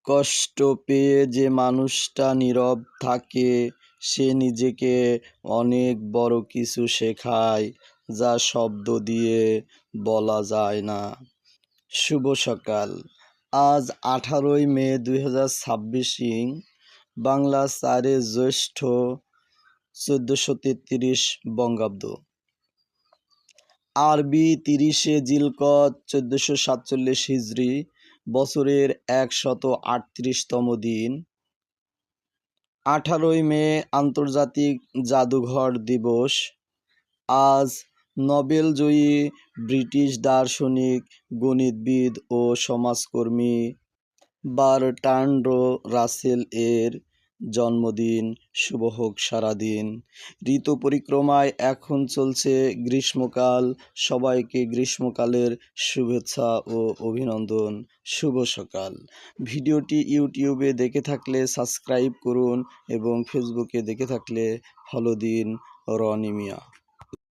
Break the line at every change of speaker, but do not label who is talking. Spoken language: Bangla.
কষ্ট পেয়ে যে মানুষটা নীরব থাকে সে নিজেকে অনেক বড় কিছু শেখায়, যা শব্দ দিয়ে বলা যায় না। শুভ সকাল। আজ 18ই মে 2026 বাংলা 4 জ্যৈষ্ঠ 1433 বঙ্গাব্দ। আরবি 30 জিলকদ 1447 হিজরি, বছরের 138তম দিন। 18ই মে আন্তর্জাতিক জাদুঘর দিবস। আজ নোবেলজয়ী ব্রিটিশ দার্শনিক, গণিতবিদ ও সমাজকর্মী বারট্রান্ড রাসেল এর জন্মদিন। শুভ হোক সারাদিন। ঋতু পরিক্রমায় এখন চলছে গ্রীষ্মকাল। সবাইকে গ্রীষ্মকালের শুভেচ্ছা ও অভিনন্দন। শুভ সকাল। ভিডিওটি ইউটিউবে দেখে থাকলে সাবস্ক্রাইব করুন এবং ফেসবুকে দেখে থাকলে ফলো দিন। রনি মিয়া।